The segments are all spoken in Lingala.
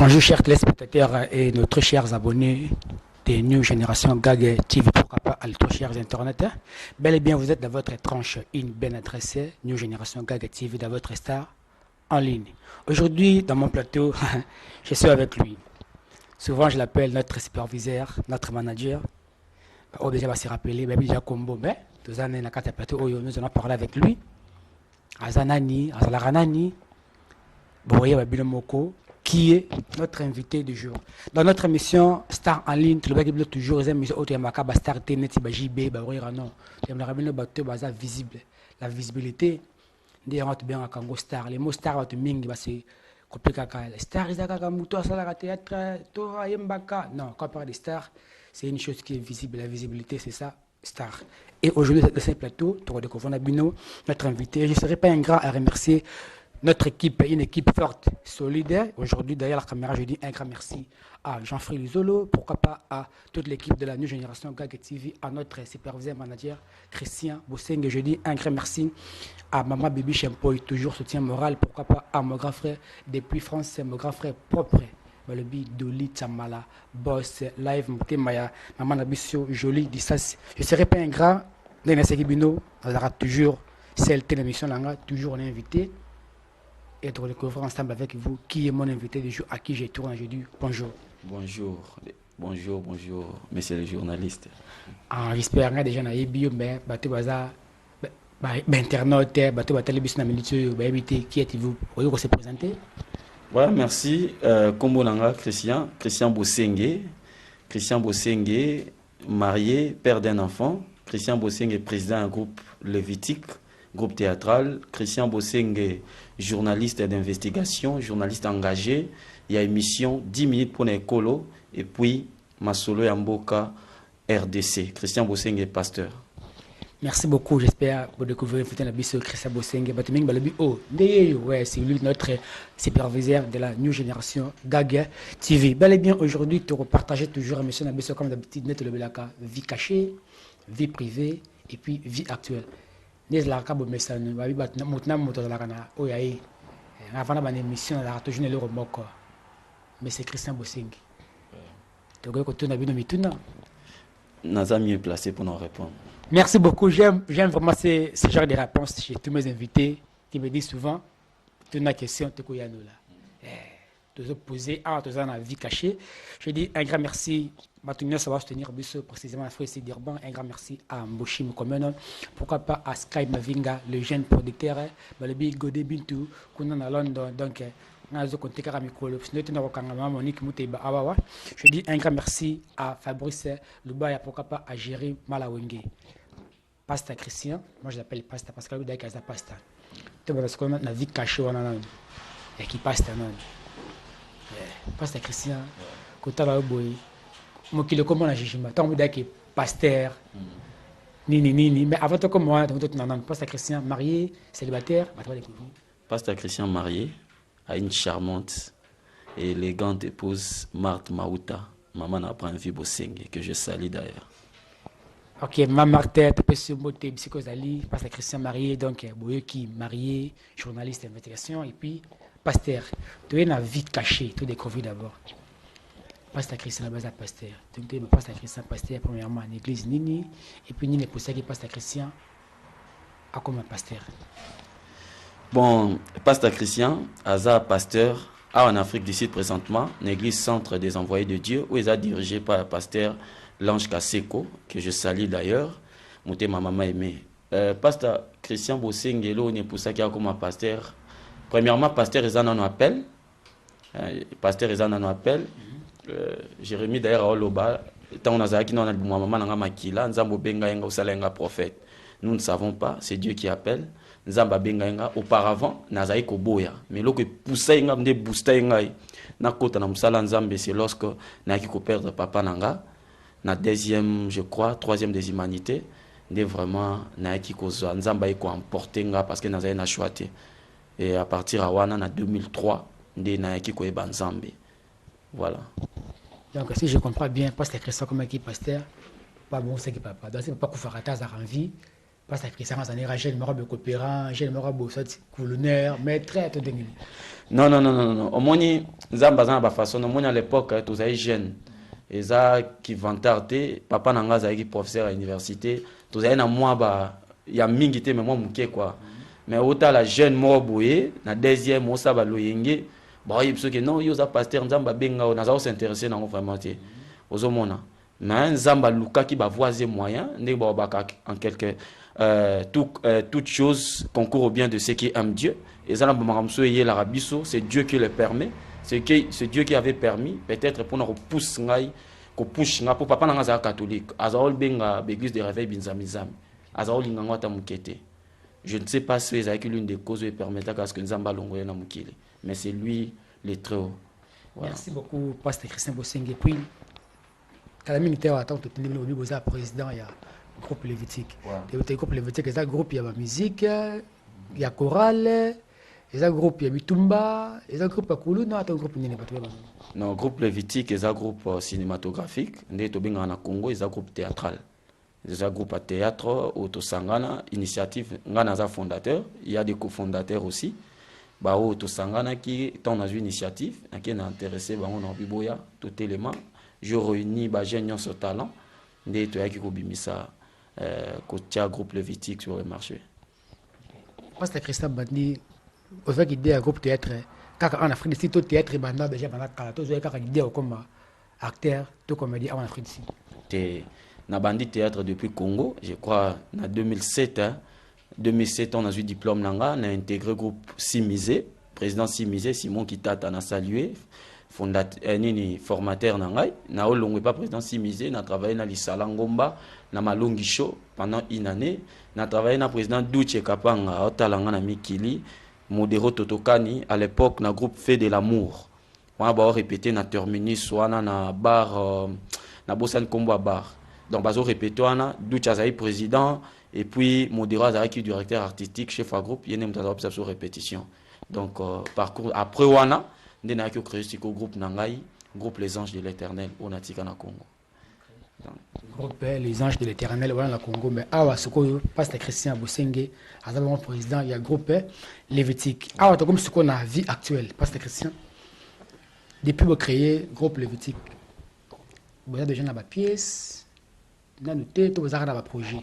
Bonjour chers téléspectateurs et notre chers abonnés des New Génération GAG TV, pourquoi pas à tous chers internautes. Bel et bien vous êtes dans votre tranche une bien adressée, New Génération GAG TV, dans votre star en ligne. Aujourd'hui dans mon plateau, je suis avec lui. Souvent je l'appelle notre superviseur, notre manager. On déjà va se rappeler, mais déjà combo, mais tous les années, nous allons parler avec lui. Azanani, Azalaranani, Boye Babilomoko, qui est notre invité du jour. Dans notre émission Star en ligne, tu le toujours, les émissions autres, Star TNT, JB, non. J'aimerais visible. La visibilité, on bien à Kango Star. Les mots Star, tu mingi, c'est compliqué. Les stars, ils ont théâtre, Tora, Yembaka. Non, quand on parle des stars, c'est une chose qui est visible. La visibilité, c'est ça, star. Et aujourd'hui, dans ce plateau, tu vas découvrir notre invité. Je ne serai pas ingrat à remercier notre équipe, une équipe forte, solide. Aujourd'hui, derrière la caméra, je dis un grand merci à Jean-Frédéric Lizolo, pourquoi pas à toute l'équipe de la New Génération GAG TV, à notre superviseur manager Christian Bosseng. Je dis un grand merci à Maman Bibi Chempoy, toujours soutien moral, pourquoi pas à mon grand frère depuis France, mon grand frère propre. Le bi Doli Tsamala, Boss, Live, Moutemaya, Maman Nabissio, Jolie, Dissas. Je ne serai pas ingrat, Nena Sekibino, on aura toujours celle télévision, toujours un invité. Et de découvrir ensemble avec vous qui est mon invité du jour, à qui je tourne. Je dis bonjour. Bonjour, monsieur le journaliste. J'espère que déjà na bio, mais bateau baza, internaute, bateau bateau télévision na milieu, qui êtes-vous? Pouvez-vous se présenter? Voilà, merci. Kombo nanga Christian Bossenge, marié, père d'un enfant. Christian Bossenge, président d'un groupe Lévitique, groupe théâtral. Christian Bossenge, journaliste d'investigation, journaliste engagé. Il y a émission 10 minutes pour l'écolo. Et puis, Masolo Yamboka, RDC. Christian Bossenge, pasteur. Merci beaucoup, j'espère que vous découvrirez Christian Bossenge. C'est lui notre superviseur de la New Génération GAG TV. Bel et bien, aujourd'hui, tu repartages toujours à M. Nabiso, comme d'habitude, net le belaka, vie cachée, vie privée et puis vie actuelle. Mais la cabo message, avant la émission, la toujours le remorque. Mais c'est Christian Bossenge. Tu vois que tu n'as pas mituna. Naza mieux placé pour nous répondre. Merci beaucoup. J'aime vraiment ce genre de réponses chez tous mes invités qui me disent souvent tu as une question, tu as tu as posé tu as une vie cachée. Je dis un grand merci. Ça va soutenir précisément la Frédéric d'Irban. Un grand merci à Mboshi Mukomeno. Pourquoi pas à Sky Mavinga, le jeune producteur. Le Big Godé Bintou, qu'on a à London. Donc, je dis un grand merci à Fabrice Lubaya, pourquoi pas à Jérémy Malawenge. Pasta Christian, moi je l'appelle Pasta parce que lui d'ailleurs c'est Pasta. Tu vois parce qu'on a la vie cachée on a et qui Pasta non. Pasta Christian, côté là boy. Moi qui le comment la jugement, tant que qui pasteur. Ni mais avant tout comme moi, donc non Pasta Christian marié, célibataire, Pasta Christian marié à une charmante et élégante épouse Marthe Maouta, maman n'a pas envie Bossenge, que je salue d'ailleurs. Ok, ma Marthe, tu peux se moter, psychosali, pasteur Christian marié, donc Boye qui marié, journaliste d'investigation, et puis pasteur. Tu es dans la vie cachée, tu découvres d'abord. Pasteur Christian, la base à pasteur. Donc tu es pasteur Christian, pasteur, premièrement en église Nini, et puis Nini pour ça qui pasteur Christian, à comme un pasteur. Bon, pasteur Christian, Aza pasteur, en Afrique du Sud présentement, l'église Centre des Envoyés de Dieu, où il est dirigé par le pasteur Lange Kaseko, que je salue d'ailleurs, monté ma maman aimée. Pasteur Christian Bossenge, on est pour ça qu'il y a comme un pasteur. Premièrement, pasteur Ezan en appel. Pasteur Ezan en appel. Jérémy d'ailleurs à Oloba, tant on a zaki non ma maman n'a makila, nzambo benga yenga usalenga prophète. Nous ne savons pas, c'est Dieu qui appelle. Nzamba benga auparavant nazai koboya mais loko poussa yenga mde boosta yenga na kota na musala nzambe c'est lorsque na ki ko perdre papa nanga na deuxième je crois troisième des humanités ndé vraiment na ki ko zo nzamba iko emporter nga parce que nazai na choité et à partir à wana na 2003 ndé na ki ko eba nzambe voilà. Donc si je comprends bien pasteur Christian comme qui pasteur pas bon c'est qui papa donc c'est pas ko farata za envie Parce que Christian Sanera, j'ai le marabout coopérant, j'ai le marabout colonnaire, mais très tout dingue. Non, non, non, non, non. Au moins, Zamba Zamba façon, au moins à l'époque, tous les jeunes, et ça qui vantarté, papa n'a pas professeur à l'université, tous les moi, il y a mingité, mais moi, mouké quoi. Mais autant la jeune mort bouée, la deuxième, moi, ça va loyenge, bah, il y a non, il y a pasteur, Zamba Benga, on a s'intéresser dans vraiment, aux hommes. Mais Zamba Luka qui va voir ses moyens, en quelque toute chose concourt au bien de ceux qui aiment Dieu. Et ça, c'est Dieu qui le permet. C'est Dieu qui avait permis, peut-être pour nous pousser, pour papa n'a catholique. Azawol benga l'église de réveil binzamizam. Azawol ingangwata mukete. Je ne sais pas si c'est l'une des causes qui permet à ce que Nzamba longoye na mukile. Mais c'est lui le très haut. Voilà. Merci beaucoup, Pasteur Christian Bosengue. Puis, quand la militaire attend tout le monde, vous êtes président, il y a un groupe lévitique. Le groupe lévitique, il y a un groupe, il y a la musique, il y a chorale, il y a un groupe, il y a Bitumba, il y a un groupe à Koulou, non, il y a un groupe non, groupe lévitique, il y a un groupe cinématographique, il y a un Congo, il y a un groupe théâtral. Il y a un groupe à théâtre, Autosangana, initiative, il y a un fondateur, il y a des cofondateurs aussi. Bah, Autosangana qui est dans une initiative, qui est intéressé, on a Biboya, tout élément. Je réunis les jeunes sur talent, et qui ont ça côté groupe lévitique sur le marché. Pasteur Christian Bandi, vous avez idée un groupe théâtre, car en Afrique du Sud, tout théâtre est déjà pendant 4 ans, vous avez idée comme acteur, tout comédien en Afrique du Sud. Na bandi théâtre depuis Congo, je crois en 2007. 2007, on a eu diplôme nanga, on a intégré le groupe Simisé, président Simisé, Simon Kitata, on a salué, formateur nangai, na olongwe pas président Simisé, on a travaillé dans l'Isalangomba, na Malongi Show pendant une année, on a travaillé dans le président Douche Kapanga, Otalanga na Mikili, Modero Totokani, à l'époque, na groupe Fait de l'amour. On a répété na terminus, soit na bar, na Bossan Kombo bar. Donc, bazo répété, Douche Azaï président, et puis Modero Azaï qui est directeur artistique, chef à groupe, il y a une répétition. Donc, parcours, après Wana, on a créé le groupe Nangai, groupe Les Anges de l'Éternel, au Natika na Congo. Groupe Les Anges de l'Éternel, au Congo, mais awa soko pasteur Christian Bosengue, azabon président, il y a groupe Lévitique. Awa comme ce qu'on a vie actuelle, pasteur Christian. Depuis vous créez groupe Lévitique, vous avez déjà dans pièce. Projet.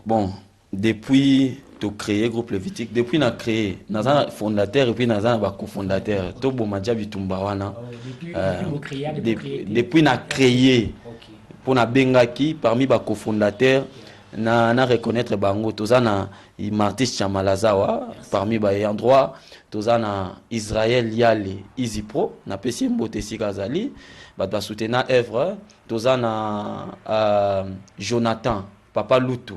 Bon, depuis tu créé groupe Lévitique, depuis na créé, nous avons fondateur et puis nous avons cofondateur. Tout bon madja bitumba wana. Depuis na créé pour na bengaki parmi ba cofondateurs na reconnaître bango tozana Martis Chamalazawa parmi ba endroit tozana Israël Yale Easy Pro na pesi mbote sikazali ba soutenir œuvre tozana Jonathan Papa Lutu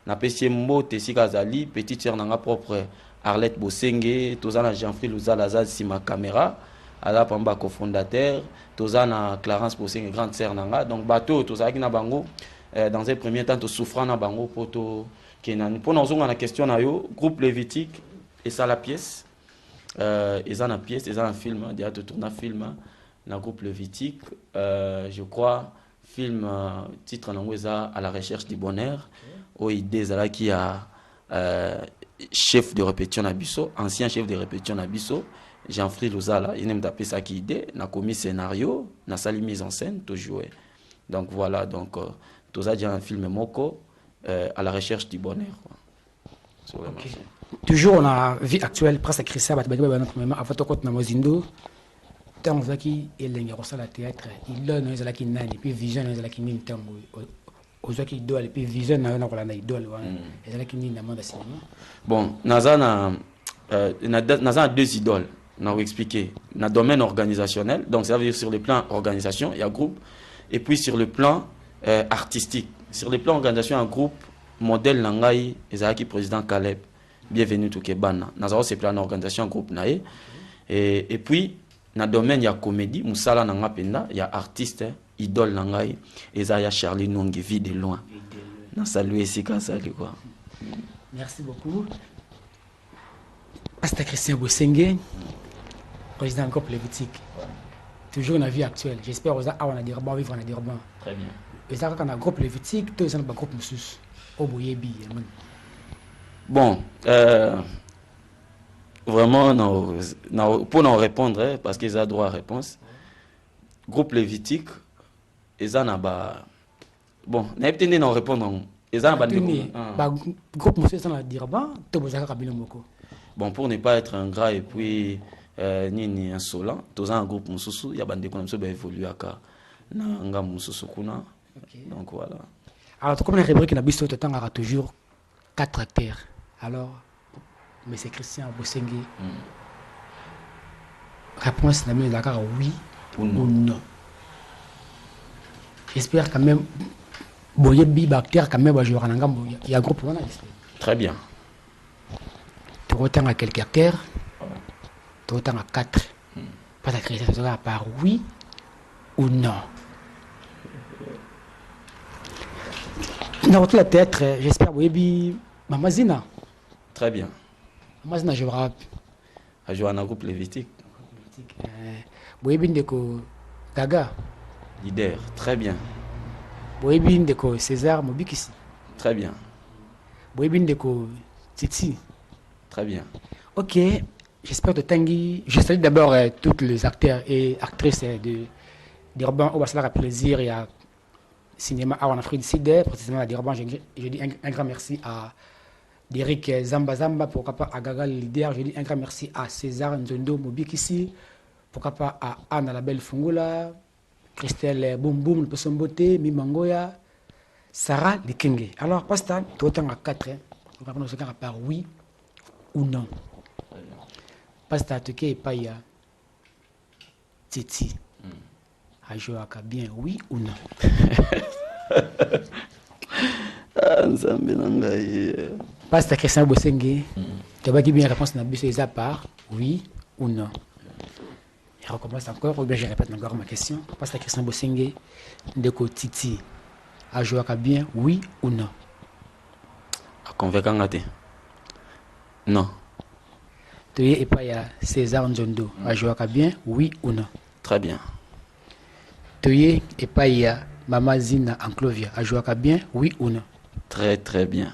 na pesi mbote sikazali petite sœur nanga propre Arlette Bosenge tozana Jean-Philippe Luzalaza sima caméra ala pamba cofondateur tozana Clarence Bosenge grande sœur nanga donc bateau tozaki na bango dans un premier temps, souffrant na bango poto kenan. Pour nous on a question na yo groupe Lévitique et ça la pièce et ça la pièce et ça un film déjà de tourner film na groupe Lévitique je crois film titre na à la recherche du bonheur au idée là qui a chef de répétition na biso ancien chef de répétition na biso Jean-Philippe Lozala il n'aime taper ça qui idée na commis scénario na sali mise en scène tout joué donc voilà donc tout ça déjà un film moko à la recherche du bonheur sur le marché. Toujours on a vie actuelle presque Christian batbaba avant to na mozindo tant zaki elenga ko sala théâtre il donne les la qui nani puis vision les la qui ni tango aux qui doit et puis vision na ko la na idole les la qui ni na monde cinéma bon nazana deux idoles on va expliquer na domaine organisationnel donc ça veut dire sur le plan organisation il y a groupe et puis sur le plan artistique. Sur le plan organisation, un groupe modèle Nangai Ezaki président Caleb. Bienvenue tout Kebana. Nous avons ce plan d'organisation groupe nae et puis dans le domaine il y a comédie, Moussala Nanga Penda, il y a artiste idole Nangai Ezaya Charlie Nongi vie de loin. Nous saluons ici quand ça quoi. Merci beaucoup. Pasteur Christian Bosengue, président du groupe Lévitique. Toujours dans la vie actuelle. J'espère que vous avez vivre en Durban. Très bien. Et ça, quand on a un groupe Lévitique, tout le monde a un groupe Moussous. au Boyebi. Bon, vraiment, pour nous répondre, parce qu'ils ont droit à réponse, groupe lévitique, ils ont bon, n'importe nous répondre. Ils ont groupe monsieur sans la dire to bozaka kabino moko. Bon, pour ne pas être ingrat et puis ni insolent, tous un groupe mususu, il y a bande comme ça évoluer aka na nga mususu kuna. Donc voilà. Alors comme la rubrique na biso to tanga toujours 4 acteurs. Alors monsieur Christian Bosengue. Réponse na d'accord oui ou non. J'espère quand même Boyebi acteur quand même va jouer en ngambo. Il y a groupe voilà. Très bien. Tu autant à quelques acteurs. Tu autant à 4. Pas à créer ça par oui ou non. Dans la théâtre, j'espère Boyebi Mamazina. Très bien. Mamazina jouera à jouer en groupe lévitique. Boyebi ndeko Gaga. Leader, très bien. Boyebi ndeko César Mobikisi. Très bien. Boyebi ndeko Titi. Très bien. Ok, j'espère que Tanguy. Je salue d'abord tous les acteurs et actrices d'Urban au Baslara Plaisir et à Cinéma en Afrique du Sud, précisément à d'Urban. Je dis un grand merci à Derek Zamba Zamba, pourquoi pas à Gaga le leader. Je dis un grand merci à César Nzondo Mobikisi, pourquoi pas à Anna la Belle Fungola, Christelle Boum Boum, le Poisson Beauté, Mimangoya, Sarah Likenge. Alors, Pasta, tout autant à 4, on va prendre ce cas par oui ou non. Pasta Toké et Paya Titi. A joué à bien, oui ou non? Pasta Christian Bosengue. Tu vas bien réponse à Bissou à part, oui ou non? Je recommence encore, ou bien je répète encore ma question. Pasta Christian Bosengue, Ndeko Titi. A joué à bien, oui ou non? Convaincant. Non. Tu es pas César Nzondo. A joué à bien, oui ou non? Très bien. Tu es pas Mama Zina Enclovia. A joué à bien, oui ou non? Très très bien.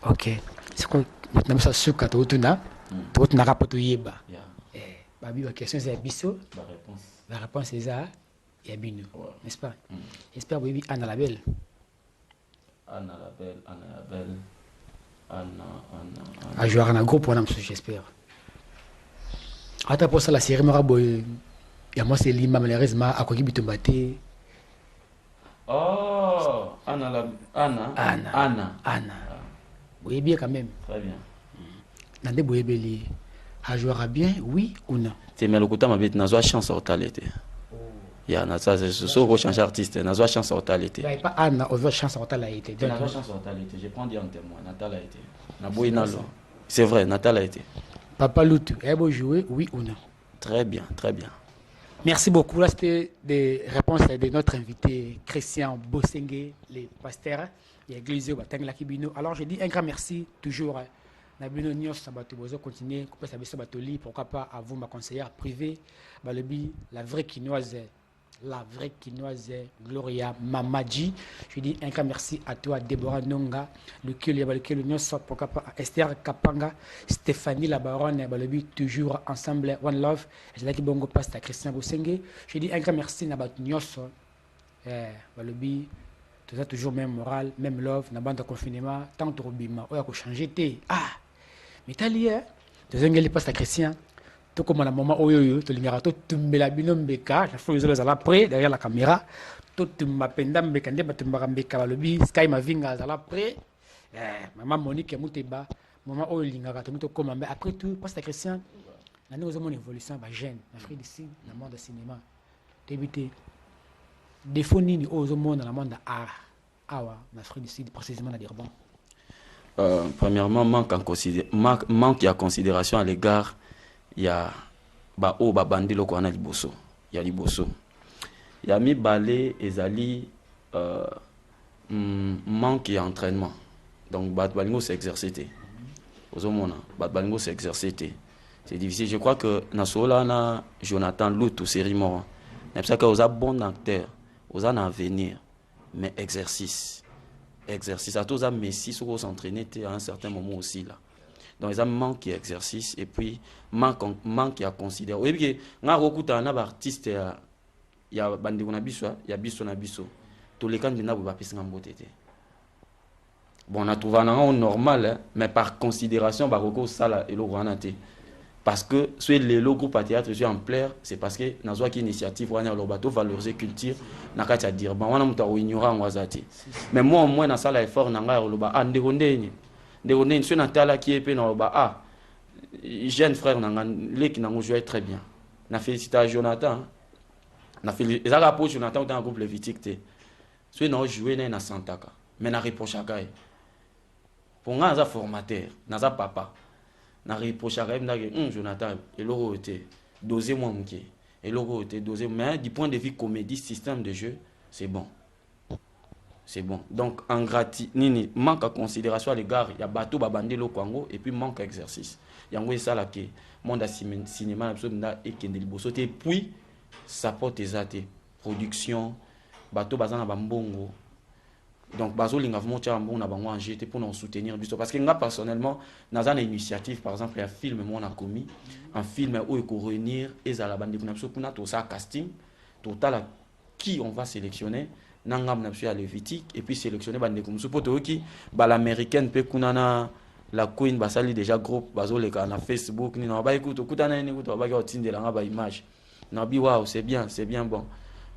Ok. C'est quoi? Maintenant, ça se passe tout na. Tout na rapporte yeba. Babi, la question c'est Bisso. La réponse est ça. Yabino. N'est-ce pas? J'espère que oui, Anna la Belle. Anna la Belle. A joué à un groupe, j'espère. Attends, pour ça, la série Maraboy. Il y a moi, c'est Lima, malheureusement, à quoi qui bitombaté. Oh, Anna. Oui, bien quand même. Très bien. Nande Boyebeli. A joué à bien, oui ou non? C'est mais le côté ma bête, n'a pas chance au talent. Il y a ça, c'est ce qu'on change artiste, n'a pas chance au talent. Il n'y a pas Anna, on veut chance au talent. N'a pas chance au talent. Je prends des témoin, Natal a été. C'est vrai, Natal a été. Papa Loutou, elle va jouer, oui ou non? Très bien, très bien. Merci beaucoup. Là, c'était des réponses de notre invité Christian Bosengue, les pasteurs et l'église de Batang-Lakibino. Alors, je dis un grand merci toujours. Nabino Nios Sabato Bozo continuer, couper sa bise Batoli, pourquoi pas à vous, ma conseillère privée, Balobi, la vraie quinoise, Gloria Mamadji. Je dis un grand merci à toi, Déborah Nonga, le Nios, pourquoi pas à Esther Kapanga, Stéphanie la baronne, Balobi, toujours ensemble, One Love, je dis bongo passe à Christian Bosengue. Je dis un grand merci à Nios, Balobi. Tout ça toujours même moral, même love, na bande de confinement, tant de robima, on a changé. Ah! Mais t'as lié, tu as engagé pas Christian, tout comme la maman oyoyo, tu l'ignoras tout, tu me la binombeka, la fois où ils allaient près derrière la caméra, tout tu m'appelles mbekande, tu m'arambeka le bi, Sky ma vinga à la près, maman Monique Mouteba, maman oyolinga, tu me comme mais après tout, pas Christian, la nous avons une évolution, bah jeune, l'Afrique d'ici, dans le monde du cinéma, débuté, défaut ni aux monde dans le monde art, en Afrique du Sud, précisément dans l'Urban. Premièrement, manque à considération à l'égard, il y a bandi loko ana liboso, il y a liboso. Il y a mis balé et zali manque d'entraînement. Donc Balingo s'est exercé. Balingo s'est exercé. C'est difficile. Je crois que Nasola na Jonathan Loutou série mort. C'est pour ça que vous avez bon acteur, vous avez un avenir, mais exercice. exercice. À tous, Messi, ce qu'on s'entraîner à un certain moment aussi là. Donc, ils ont manque d'exercice et puis manque à considérer. Oui, parce que quand on a un artiste, il y a bande na biso, il y a biso na biso. Tous les cas, il y a pas pris bon, on a trouvé un normal, hein, mais par considération, on a ça là et le parce que soit le groupe à théâtre je en plaire, c'est parce que nous avons une initiative, on a le bateau valoriser culture, na katia dire, on a muta ignorant wazati. Mais moi au moins dans ça l'effort na nga le ba ndekondeni. Ndekondeni sur na tala qui est pe na ba ah jeune frère na nga les qui na joué très bien. Na félicité à Jonathan. Na félicité ezaka pour Jonathan dans le groupe Lévitique té. Soit na joué na Santaka, mais na reproche à gay. Pour nga za formateur, na za papa. Na reproche à gay Jonathan et l'euro était dosé moins muké. Et l'euro était dosé mais du point de vue comédie système de jeu, c'est bon. C'est bon. Donc, en nini, manque à considération à l'égard, il y a bateau babandé le Congo et puis manque d'exercice. Il y a ça là que monde cinéma et et puis ça porte des athées. Production, bateau bazana bambongo. Donc, bazo linga vraiment tia mbongo na bango en GT pour nous soutenir parce que moi personnellement, dans une initiative par exemple, il y a un film moi on a commis, un film où il faut réunir et à la bande pour tout ça casting, total qui on va sélectionner. Nangam n'a pas Lévitique et puis sélectionner bande comme supporter qui l'américaine peut kunana la queen basali déjà groupe bazo les na Facebook ni na ba écoute kutana ni écoute ba ga tinde la ba image na bi waouh c'est bien bon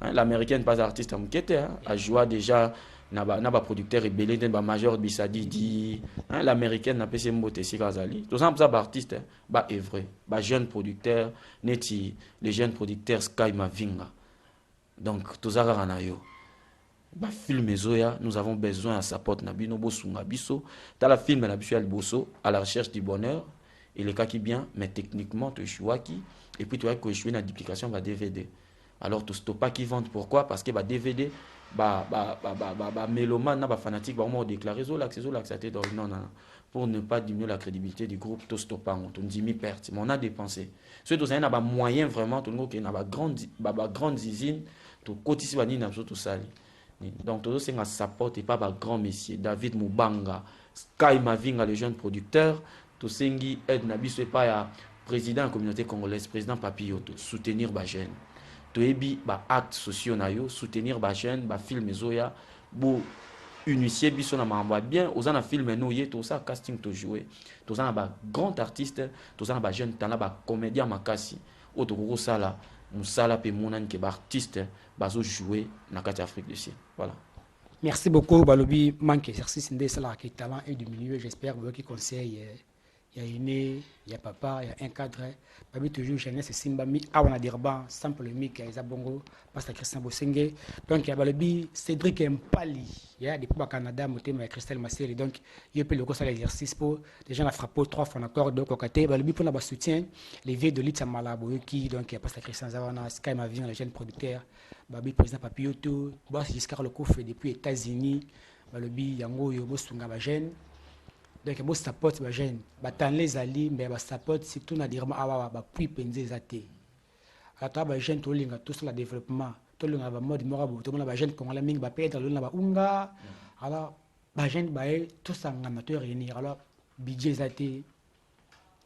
hein, l'américaine pas artiste amkete hein, a joué déjà na ba producteur rebelle ba major bisadi di hein, l'américaine n'a pas ses mots si kazali tout ça ba artiste hein, ba vrai ba jeune producteur neti les jeunes producteurs Sky Mavinga donc tout ça rana yo ba film ezoya nous avons besoin à support na bino bosunga biso ta la film na biso ya liboso à la recherche du bonheur et le cas qui bien mais techniquement tu choix qui et puis tu vois que je suis na duplication ba DVD alors tout stoppa qui vente pourquoi parce que ba DVD ba mélomane na ba fanatique ba on déclarer zolax ça était non pour ne pas diminuer la crédibilité du groupe tout stoppa on dit mi perte mais on a dépensé ce tout ça na ba moyen vraiment tout ngo que na ba grande usine tout kotisi ba ni na tout ça donc tout ça support et pas par grand messieurs David Mubanga Sky Mavinga les jeunes producteurs tout ça aide na biso pas ya président de la communauté congolaise président Papillot soutenir ba jeune to ebi ba actes sociaux na yo soutenir ba jeune ba film ezoya bo initier biso na mamba bien aux na film no yé tout ça casting to jouer tout ça na ba grand artiste tout ça na ba jeune talent ba comédien makasi auto ko sala musala pe monane ke ba artiste bazo jouer na kati Afrique du Sud. Voilà. Merci beaucoup Balobi manque exercice ndé sala qui talent et du milieu j'espère vous qui conseille il y a aîné, il y a papa, il y a un cadre. Babi toujours jeunesse Simba mi awana dirban sans polémique ya Bongo pasteur Christian Bosenge. Donc il y a Balobi Cédric Mpali, il y a depuis au Canada motema Christelle Masseli donc il peut le ça l'exercice pour les gens la frappé 3 fois encore donc au côté Balobi pour la soutien les vieux de Litsa Malabo qui donc il y a pasteur Christian Zawana Sky Mavion les jeunes producteurs Babi président Papioto boss Giscard le Kouf depuis États-Unis Balobi yango yo bosunga ba jeune. Donc il support les jeunes batan les alliés mais ba support surtout na dirama awa ba puis penzer zaté ata ba jeune to linga tout ça le développement to linga ba mode morabo to na ba jeune congolais mingi ba pète na ba unga alors ba jeune ba tout ça ngana to réunir alors budget zaté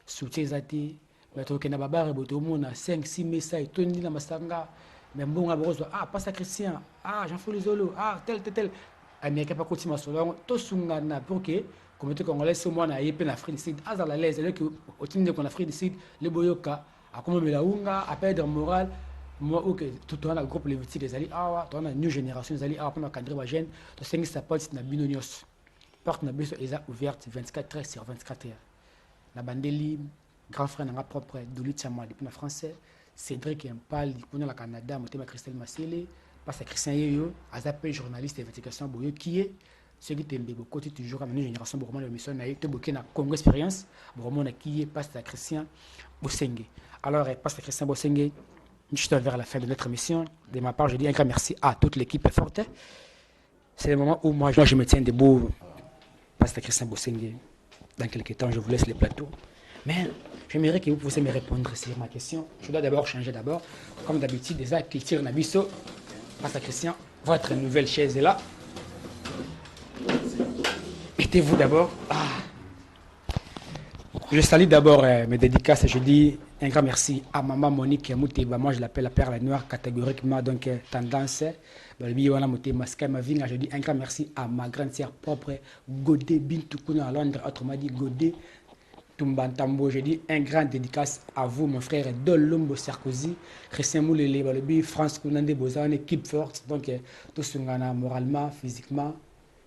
soutien zaté mais to ke na ba bare boto mona 5 6 messages to ni na masanga mais mbonga bozo ah pas Christian ah Jean-François Zolo ah tel américain pas continuer solo to sungana pour que communauté congolaise au moins na yé en Afrique du Sud à la l'aise que au team de Afrique du Sud le boyoka a comme la unga a perdre moral moi OK tout le groupe Lévitique des alliés ah toi na new génération des alliés ah pendant cadre ba jeune to sengi support na binonios porte na biso est ouverte 24 heures sur 24 heures na bandeli grand frère na propre Douli Tchama depuis na français Cédric Mpali pour la Canada motema Christelle Massele parce que Christian Yeyo azapé journaliste d'investigation boyo qui est ce qui est beaucoup toujours comme une génération beaucoup de mission na été beaucoup na Congo expérience vraiment na qui est pasteur Christian Bosenge alors pasteur Christian Bosenge juste vers la fin de notre émission de ma part je dis un grand merci à toute l'équipe forte c'est le moment où moi je me tiens debout pasteur Christian Bosenge dans quelques temps je vous laisse le plateau mais j'aimerais que vous puissiez me répondre sur ma question je dois d'abord changer comme d'habitude déjà culture na biso pasteur Christian votre nouvelle chaise est là. Mettez-vous d'abord. Je salue d'abord mes dédicaces. Je dis un grand merci à maman Monique Mouteba. Moi, je l'appelle la perle noire catégoriquement, donc tendance. Je dis un grand merci à ma grande sœur propre, Godé Bintoukuna à Londres, autrement dit Godé Tumbantambo. Je dis un grand dédicace à vous, mon frère Dolombo Sarkozy, Christian Moulele, France Kounande Boza, une équipe forte. Donc, tout ce qu'on a moralement, physiquement.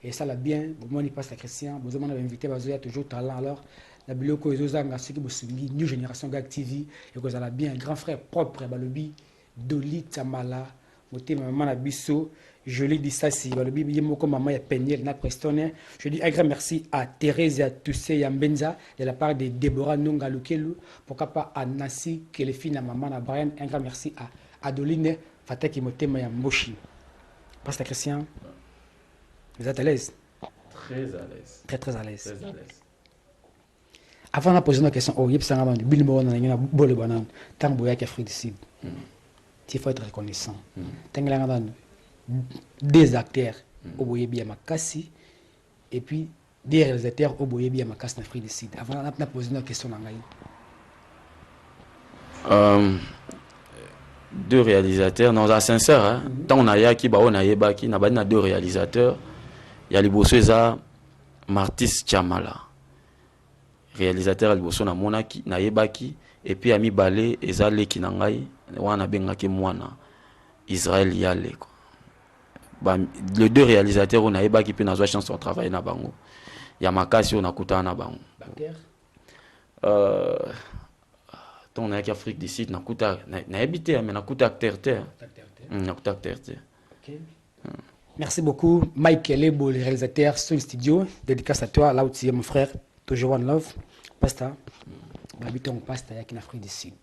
Et ça l'a bien. Moi, il passe à Christian. Vous avez invité, il y a toujours talent. Alors, la biloko ezozanga ceux qui bossent new génération Gag TV et que ça l'a bien un grand frère propre balobi Doli Tamala moté maman na biso joli dit ça si balobi yemoko maman ya Peniel na Prestonne. Je dis un grand merci à Thérèse Toussé Yambenza de la part de Déborah Nonga Lukelu, pourquoi pas à Nancy que les filles na maman na Brian. Un grand merci à Adeline Fataki Motema ya Moshi. Pasteur Christian, vous êtes à l'aise? Très à l'aise. Très à l'aise. Très à l'aise. Avant de poser une question, il y a un billboard dans le bol banane. Tant que tu Afrique du Sud, il faut être reconnaissant. Tant que tu as des acteurs au Boyebi à Makassi et puis des réalisateurs au Boyebi à Makassi en Afrique du Sud. Avant de poser une question, deux réalisateurs, non, c'est sincère. Hein? Tant on a yaki, on a yebaki, on a deux réalisateurs. Il y a les bosseux Martis Chamala. Réalisateur liboso na monaki na yebaki et puis ami balé ezale ki nangai wana bengaki mwana Israël yale quoi. Ba les deux réalisateurs on a yebaki pe na zo chance de travailler na bango ya makasi on a kutana na bango ton na ki Afrique du Sud na kuta na habité mais na kuta acteur terre na kuta acteur terre. OK. Merci beaucoup Mike Lebo le réalisateur sur le studio. Dédicace à toi là où tu es mon frère. Toujours one love, pasta. Habitant pasta yaki en Afrique du Sud.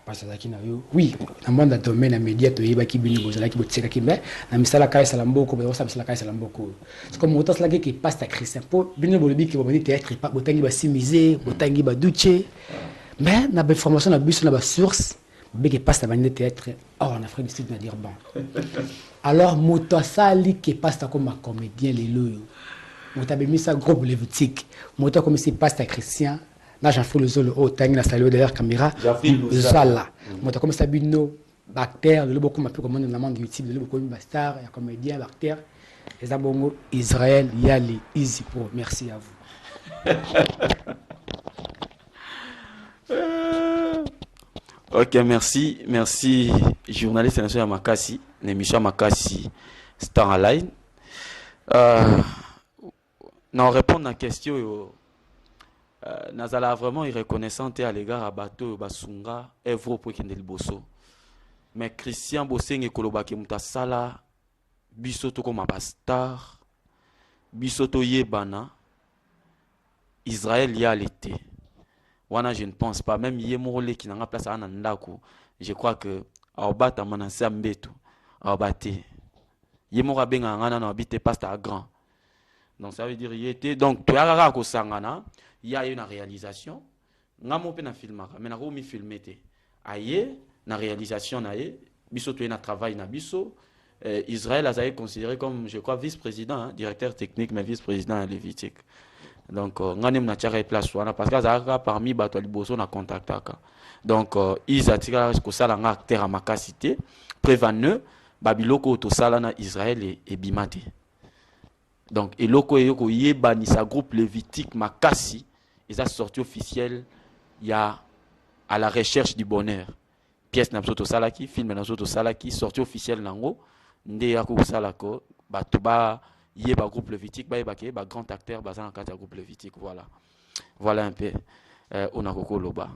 Pasta yaki na yo. Oui, dans monde domaine média to yeba ki bini bozala ki botseka ki be na misala kai salamboko be osa misala kai salamboko. C'est comme autant cela qui pasta Christian po bini bolobi ki bobani théâtre pas botangi ba simiser, botangi ba duche. Mais na be formation na biso na ba source be ki pasta bani théâtre en Afrique du Sud na dire bon. Alors moto sali ki pasta comme un comédien les loyo. Moi, j'ai mis ça groupe lévitique. Moi, j'ai commencé pasteur Christian. Là, j'en fais le zolo. Oh, t'as une salué derrière la caméra. Zala. Moi, j'ai commencé à bino bactère. De beaucoup m'appelle comme on demande YouTube. De beaucoup bastar. Il y a comédien bactère. Et ça, bon, Israël, Yali, Easy Pro. Merci à vous. Ok, merci. Merci, journaliste national Makassi. L'émission Makassi, Star Line. Non, répondre à la question, Nazala vraiment reconnaissante à l'égard à Bato, Basunga, Evro pour qu'il bosso. Mais Christian Bosseng et Kolobake Mutasala, Bisoto comme Abastar, Bisoto Yebana, Israël y a l'été. Wana, je ne pense pas, même Yemorole qui n'a pas place à Anandaku, je crois que Aobata Mananse Ambeto, Aobate. Yemora Benga Anana habite paste à grand. Donc ça veut dire il était donc tu as ko sangana il y a une réalisation ngamo pe na filmaka mais na ko mi filmete aye na réalisation na ye biso tu na travail na biso Israël a été considéré comme je crois vice-président hein, directeur technique mais vice-président à Lévitique donc nganem na tiare place wana parce que ça parmi bato liboso na contactaka donc ils atika ko sala nga acteur à makasité prévaneux babiloko to sala na Israël et bimate. Donc, et loko yoko yebani sa groupe lévitique Makassi, ils a sorti officiel, il y a à la recherche du bonheur. Pièce n'absoto salaki, film n'absoto salaki, sorti officiel nango, nde yako salako, batuba yeba groupe lévitique, ba yeba ke ba grand acteur bazan kata groupe lévitique, voilà. Voilà un peu onakoko loba.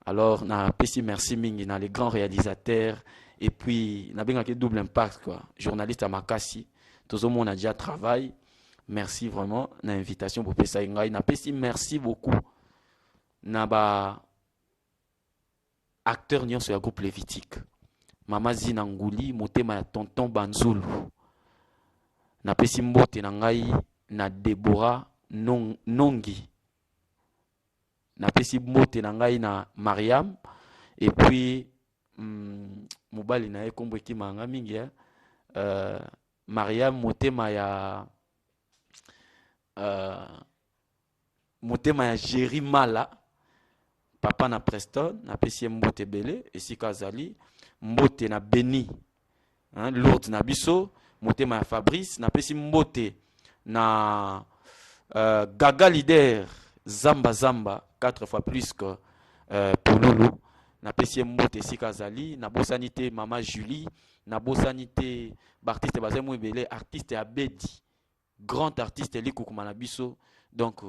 Alors na pesi merci mingi na les grands réalisateurs et puis na benga ke double impact quoi, journaliste à Makassi. Tout le monde a déjà travaillé. Merci vraiment na invitation pour Pesa Ingai. Na pesi merci beaucoup. Na ba acteur nyon sur le groupe Lévitique. Mama Zina Ngouli, motema ya tonton Banzulu. Na pesi mbote na ngai na Deborah Nongi. Na pesi mbote na ngai na Mariam. Et puis mobali na ekombo ki manga mingi Mariam motema ya motema ya Jerry Mala papa na Preston na pesi mbote belé esika azali mbote na Beni Lourdes na biso motema ya Fabrice na pesi mbote na Gaga leader Zamba Zamba 4 fois plus que Pololo na pesi mbote esika azali na bosanité mama Julie na bosanité artiste bazemu ebele artiste ya Bedi grand artiste likukuma na biso donc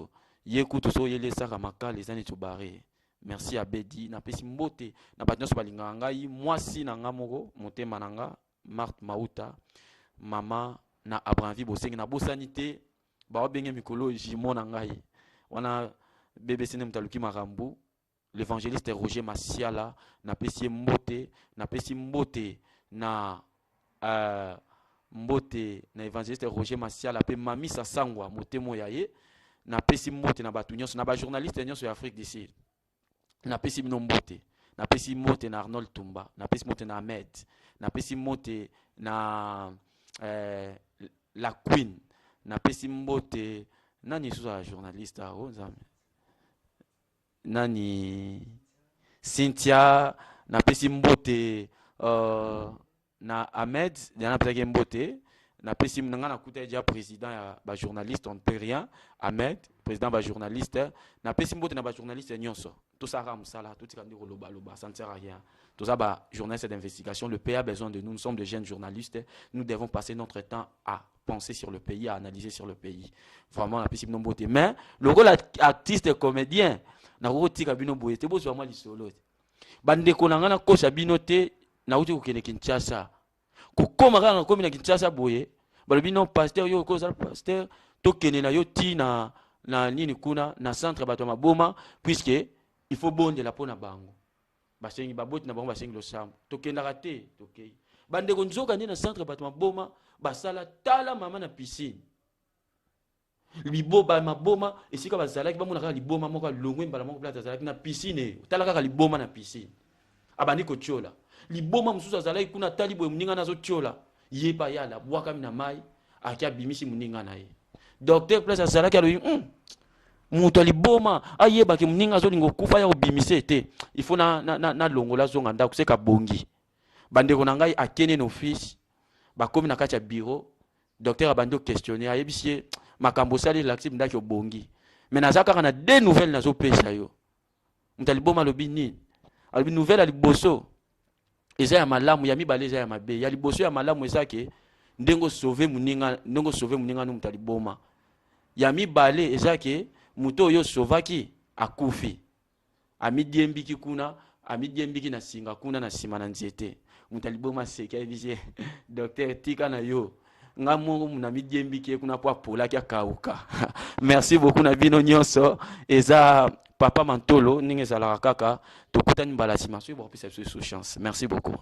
yekutu so yele saka makala les années barré. Merci à Bedi na pesi mbote na batnyos balinga ngai mwasi na nga moko motema na nga Marthe Mauta mama na Abranvi bosengi na bosanité ba benge mycologie mona ngai wana BBC ne mtaluki marambu l'évangéliste Roger Masiala na pesi mbote na mbote na évangéliste Roger Masiala pe mami sasangwa motemo yaye na pesi mbote na batu nyonso na ba journaliste nyonso ya Afrique du Sud na pesi bino mbote na pesi mbote na Arnold Tumba na pesi mbote na Ahmed na pesi mbote na la Queen na pesi mbote nani suza journaliste nani Cynthia na pesi mbote na Ahmed na pesi mbote na pesi na kuta déjà président ya ba journaliste on ne peut rien Ahmed président ba journaliste na pesi mbote na ba journaliste nyonso tout ça ramsala tout ça ndiko loba ça ne sert à rien tout ça ba journaliste d'investigation le pays a besoin de nous sommes de jeunes journalistes nous devons passer notre temps à penser sur le pays à analyser sur le pays vraiment la pesi mbote mais le rôle artiste comédien na rotika bino boye te bozo moi lisolo bande ko na kosa bino te na uti ko kene Kinshasa kokoma kaka komi na Kinshasa boye balobi non pasteur yo koza pasteur tokene na yo ti na nini kuna na centre bato maboma puisque il faut bonde la pona bango basengi baboti na bango basengi lo sambo tokenda raté tokei bande ko nzoka ni na centre bato maboma basala tala mama na piscine liboba maboma esika bazalaki bamona kaka liboma moko longwe mbala moko plata zalaki na piscine tala kaka liboma na piscine abandi ko tchola liboma mususu azalaki kuna tali boye muninga nazo tchola yeba yala bwaka mina mai akia bimisi muninga na ye docteur place azalaki aloyi muto liboma ayeba ke muninga zo lingo kufa ya obimise te il faut na longola zonga ndako seka bongi bandeko na ngai akene na office bakomi na kati ya bureau docteur abandi questionner ayebisi makambo sali laxi ndaki obongi mais nazaka kana deux nouvelles nazo pesa yo mutaliboma lobi nini alobi nouvelle aliboso eza ya malamu ya mibale eza ya mabe ya liboso ya malamu ezake ndengo sauver muninga no mutaliboma ya mibale ezake muto yo sauvaki akufi amidiembiki kuna amidiembiki na singa kuna na sima na nzete mutaliboma seke bisie docteur tika na yo ngamo muna midiembiki kuna po apola kya kauka merci beaucoup na bino nyonso eza papa Mantolo ninge zalaka kaka tokutani mbala sima so bo pesa sous chance merci beaucoup.